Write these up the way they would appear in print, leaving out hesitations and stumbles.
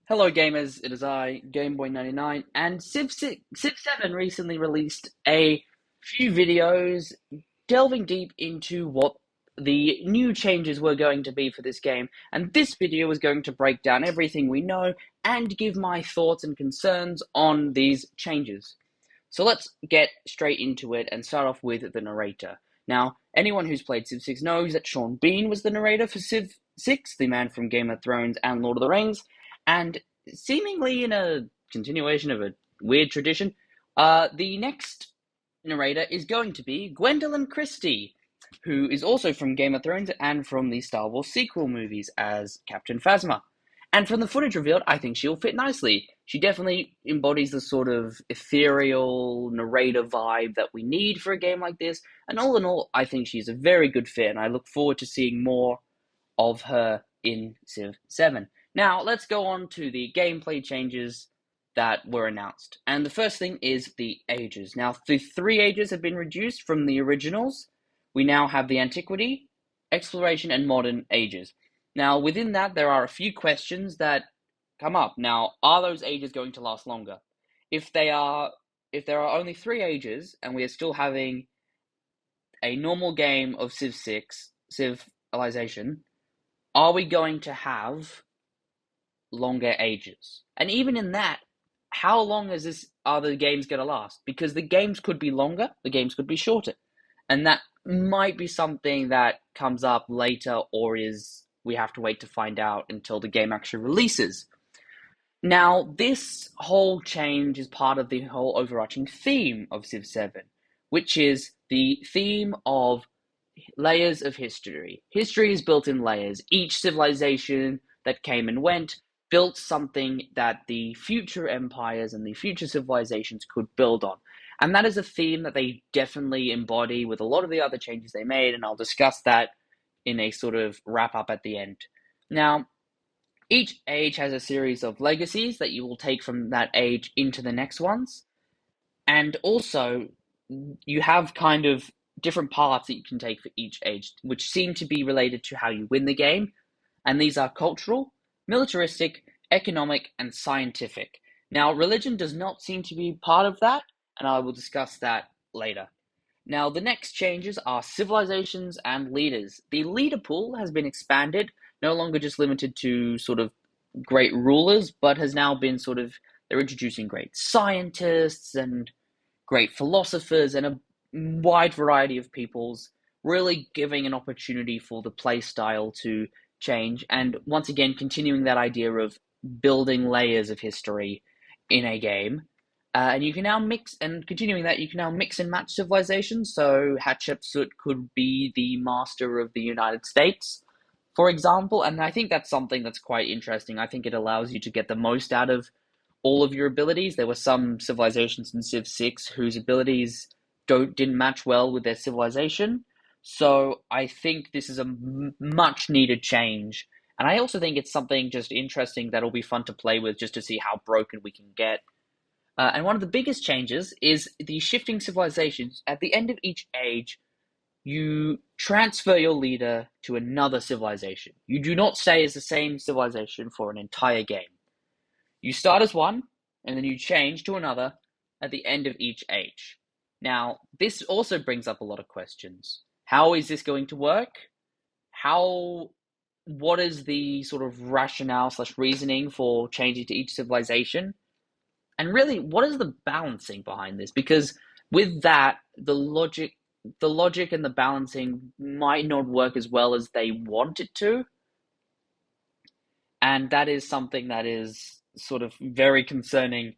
Hello gamers, it is I, Gameboy99, and Civ 7 recently released a few videos delving deep into what the new changes were going to be for this game, and this video is going to break down everything we know and give my thoughts and concerns on these changes. So let's get straight into it and start off with the narrator. Now, anyone who's played Civ 6 knows that Sean Bean was the narrator for Civ 6, the man from Game of Thrones and Lord of the Rings, and seemingly in a continuation of a weird tradition, the next narrator is going to be Gwendolyn Christie, who is also from Game of Thrones and from the Star Wars sequel movies as Captain Phasma. And from the footage revealed, I think she'll fit nicely. She definitely embodies the sort of ethereal narrator vibe that we need for a game like this. And all in all, I think she's a very good fit, and I look forward to seeing more of her in Civ 7. Now, let's go on to the gameplay changes that were announced. And the first thing is the ages. Now, the three ages have been reduced from the originals. We now have the Antiquity, Exploration, and Modern ages. Now, within that, there are a few questions that come up. Now, are those ages going to last longer? If there are only three ages and we are still having a normal game of Civ 6, Civilization, are we going to have longer ages? And even in that, how long are the games going to last? Because the games could be longer, the games could be shorter. And that might be something that comes up later, or is we have to wait to find out until the game actually releases. Now, this whole change is part of the whole overarching theme of Civ 7, which is the theme of layers of history. History is built in layers. Each civilization that came and went built something that the future empires and the future civilizations could build on. And that is a theme that they definitely embody with a lot of the other changes they made, and I'll discuss that in a sort of wrap up at the end. Now, each age has a series of legacies that you will take from that age into the next ones. And also, you have kind of different paths that you can take for each age, which seem to be related to how you win the game. And these are cultural, militaristic, economic, and scientific. Now, religion does not seem to be part of that, and I will discuss that later. Now, the next changes are civilizations and leaders. The leader pool has been expanded, no longer just limited to sort of great rulers, but has now been sort of, they're introducing great scientists and great philosophers and a wide variety of peoples, really giving an opportunity for the play style to change. And once again, continuing that idea of building layers of history in a game. And you can now mix, and continuing that, you can now mix and match civilizations. So Hatshepsut could be the master of the United States, for example. And I think that's something that's quite interesting. I think it allows you to get the most out of all of your abilities. There were some civilizations in Civ 6 whose abilities didn't match well with their civilization. So I think this is a much needed change. And I also think it's something just interesting that'll be fun to play with, just to see how broken we can get. And one of the biggest changes is the shifting civilizations. At the end of each age, you transfer your leader to another civilization. You do not stay as the same civilization for an entire game. You start as one, and then you change to another at the end of each age. Now, this also brings up a lot of questions. How is this going to work? What is the sort of rationale / reasoning for changing to each civilization? And really, what is the balancing behind this? Because with that, the logic and the balancing might not work as well as they want it to. And that is something that is sort of very concerning,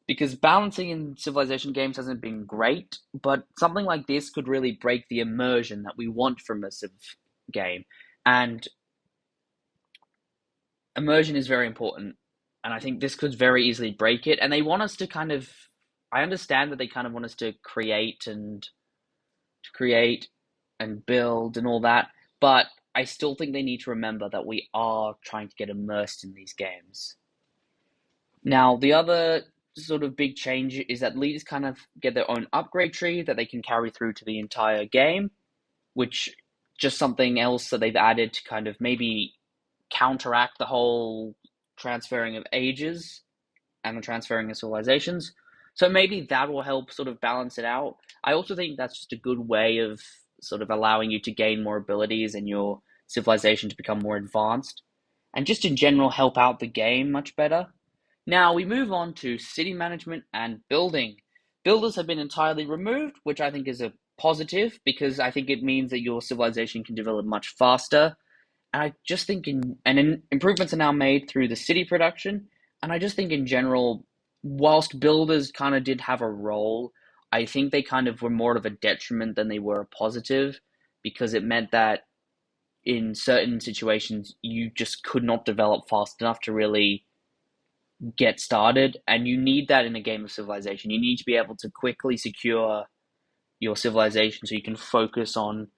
because balancing in Civilization games hasn't been great, but something like this could really break the immersion that we want from a Civ game. And immersion is very important, and I think this could very easily break it. And they want us to kind of, I understand that they kind of want us to create and build and all that, but I still think they need to remember that we are trying to get immersed in these games. Now, the other sort of big change is that leaders kind of get their own upgrade tree that they can carry through to the entire game, which just something else that they've added to kind of maybe counteract the whole transferring of ages and the transferring of civilizations. So maybe that will help sort of balance it out. I also think that's just a good way of sort of allowing you to gain more abilities and your civilization to become more advanced, and just in general help out the game much better. Now we move on to city management and building. Builders have been entirely removed, which I think is a positive because I think it means that your civilization can develop much faster. And I just think improvements are now made through the city production. And I just think in general, whilst builders kind of did have a role, I think they kind of were more of a detriment than they were a positive, because it meant that in certain situations you just could not develop fast enough to really get started. And you need that in a game of civilization. You need to be able to quickly secure your civilization so you can focus on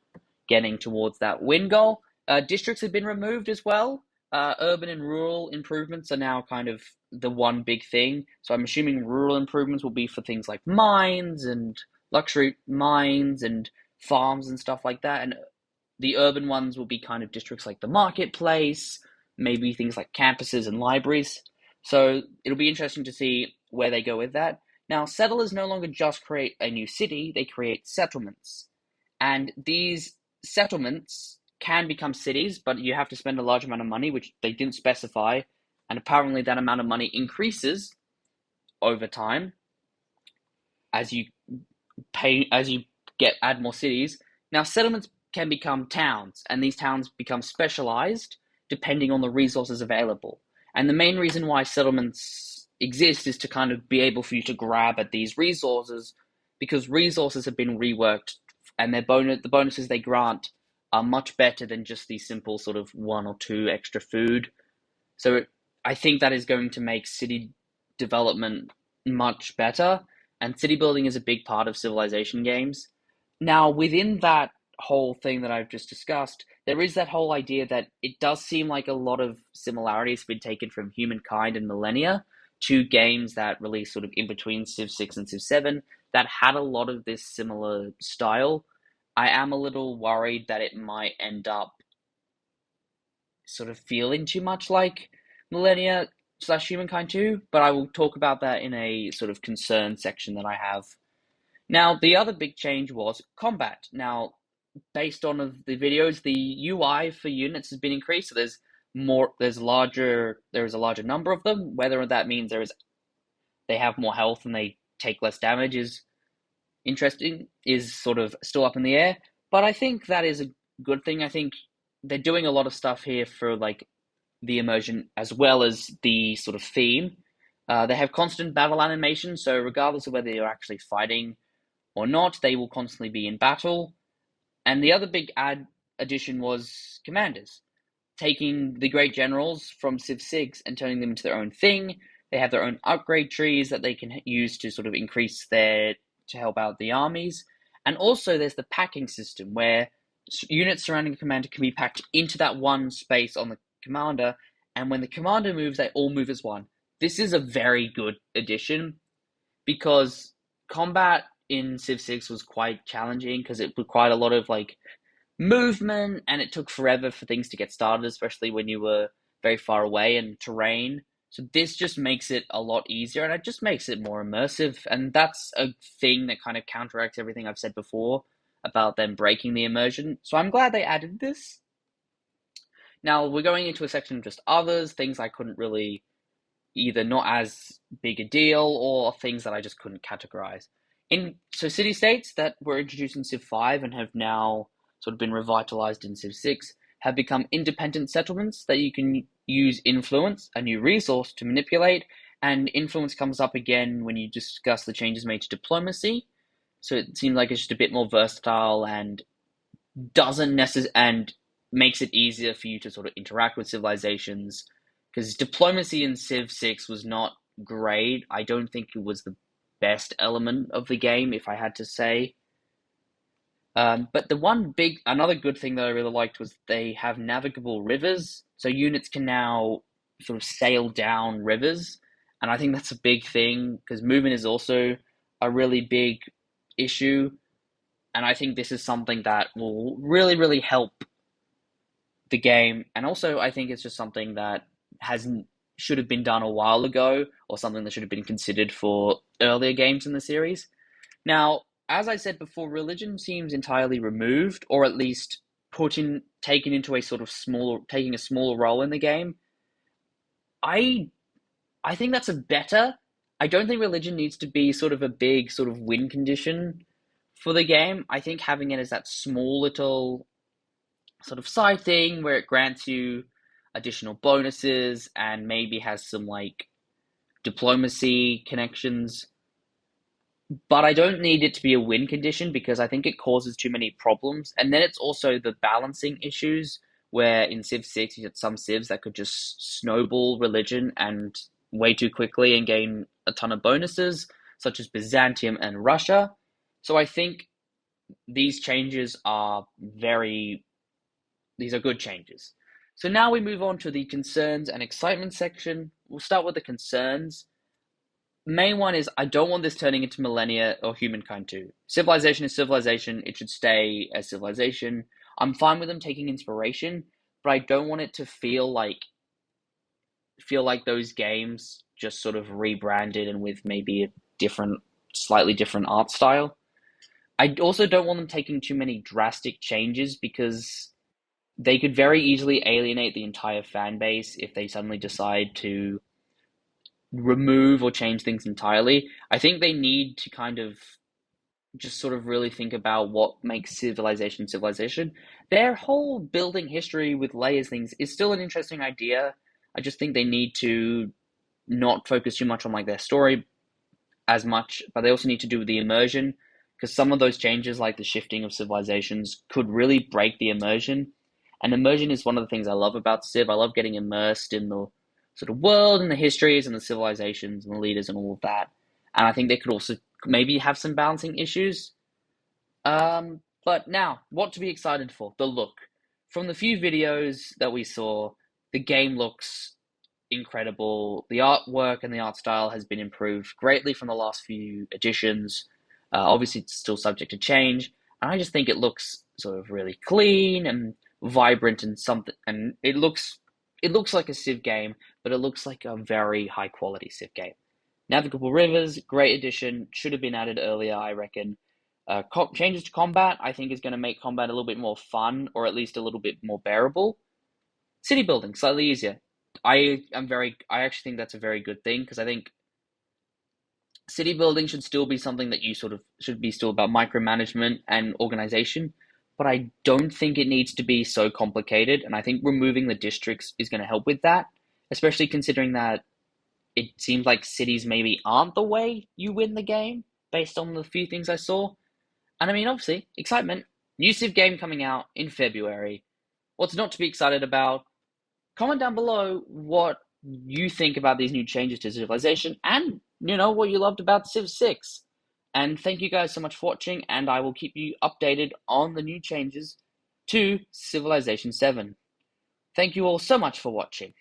getting towards that win goal. Districts have been removed as well. Urban and rural improvements are now kind of the one big thing. So I'm assuming rural improvements will be for things like mines and luxury mines and farms and stuff like that. And the urban ones will be kind of districts like the marketplace, maybe things like campuses and libraries. So it'll be interesting to see where they go with that. Now, settlers no longer just create a new city, they create settlements. And these settlements can become cities, but you have to spend a large amount of money, which they didn't specify. And apparently, that amount of money increases over time as you add more cities. Now, settlements can become towns, and these towns become specialized depending on the resources available. And the main reason why settlements exist is to kind of be able for you to grab at these resources, because resources have been reworked, and the bonuses they grant are much better than just the simple sort of one or two extra food. So I think that is going to make city development much better, and city building is a big part of civilization games. Now, within that whole thing that I've just discussed, there is that whole idea that it does seem like a lot of similarities have been taken from Humankind and Millennia, two games that released sort of in between Civ 6 and Civ 7 that had a lot of this similar style. I am a little worried that it might end up sort of feeling too much like Millennia slash Humankind 2, but I will talk about that in a sort of concern section that I have. Now, the other big change was combat. Now, based on the videos, the UI for units has been increased, so there's a larger number of them. Whether that means they have more health and they take less damage is interesting, is sort of still up in the air. But I think that is a good thing. I think they're doing a lot of stuff here for like the immersion as well as the sort of theme. They have constant battle animation, so regardless of whether you're actually fighting or not, they will constantly be in battle. And the other big addition was commanders, taking the great generals from Civ 6 and turning them into their own thing. They have their own upgrade trees that they can use to sort of to help out the armies. And also there's the packing system where units surrounding the commander can be packed into that one space on the commander, and when the commander moves, they all move as one. This is a very good addition, because combat in Civ 6 was quite challenging because it required a lot of like movement, and it took forever for things to get started, especially when you were very far away, and terrain. So this just makes it a lot easier, and it just makes it more immersive. And that's a thing that kind of counteracts everything I've said before about them breaking the immersion. So I'm glad they added this. Now we're going into a section of just others, things I couldn't really either not as big a deal or things that I just couldn't categorize. So city-states that were introduced in Civ V and have now sort of been revitalized in Civ 6 have become independent settlements that you can use influence, a new resource, to manipulate, and influence comes up again when you discuss the changes made to diplomacy. So it seems like it's just a bit more versatile and makes it easier for you to sort of interact with civilizations, because diplomacy in Civ 6 was not great. I don't think it was the best element of the game, if I had to say. But another good thing that I really liked was they have navigable rivers, so units can now sort of sail down rivers, and I think that's a big thing because movement is also a really big issue, and I think this is something that will really, really help the game. And also, I think it's just something that should have been done a while ago, or something that should have been considered for earlier games in the series. Now, as I said before, religion seems entirely removed, or at least taken into a sort of taking a smaller role in the game. I I think that's a better. I don't think religion needs to be sort of a big sort of win condition for the game. I think having it as that small little sort of side thing where it grants you additional bonuses and maybe has some like diplomacy connections, but I don't need it to be a win condition because I think it causes too many problems. And then it's also the balancing issues where in Civ 6 you had some civs that could just snowball religion and way too quickly and gain a ton of bonuses, such as Byzantium and Russia. So I think these changes are these are good changes. So now we move on to the concerns and excitement section. We'll start with the concerns. Main one is I don't want this turning into Millennia or Humankind 2. Civilization is civilization. It should stay as civilization. I'm fine with them taking inspiration, but I don't want it to feel like those games just sort of rebranded and with maybe a slightly different art style. I also don't want them taking too many drastic changes because they could very easily alienate the entire fan base if they suddenly decide to remove or change things entirely. I think they need to kind of just sort of really think about what makes civilization civilization. Their whole building history with layers things is still an interesting idea. I just think they need to not focus too much on like their story as much, but they also need to do with the immersion because some of those changes, like the shifting of civilizations, could really break the immersion. And immersion is one of the things I love about Civ. I love getting immersed in the sort of world and the histories and the civilizations and the leaders and all of that. And I think they could also maybe have some balancing issues. But now, what to be excited for? The look. From the few videos that we saw, the game looks incredible. The artwork and the art style has been improved greatly from the last few editions. Obviously, it's still subject to change, and I just think it looks sort of really clean and vibrant and something. And it looks like a Civ game, but it looks like a very high quality Civ game. Navigable rivers, great addition. Should have been added earlier, I reckon. Changes to combat, I think, is going to make combat a little bit more fun, or at least a little bit more bearable. City building, slightly easier. I actually think that's a very good thing because I think city building should still be something that you sort of should be still about micromanagement and organization, but I don't think it needs to be so complicated. And I think removing the districts is going to help with that, especially considering that it seems like cities maybe aren't the way you win the game based on the few things I saw. And I mean, obviously, excitement. New Civ game coming out in February. What's not to be excited about? Comment down below what you think about these new changes to Civilization and, what you loved about Civ 6. And thank you guys so much for watching, and I will keep you updated on the new changes to Civilization 7. Thank you all so much for watching.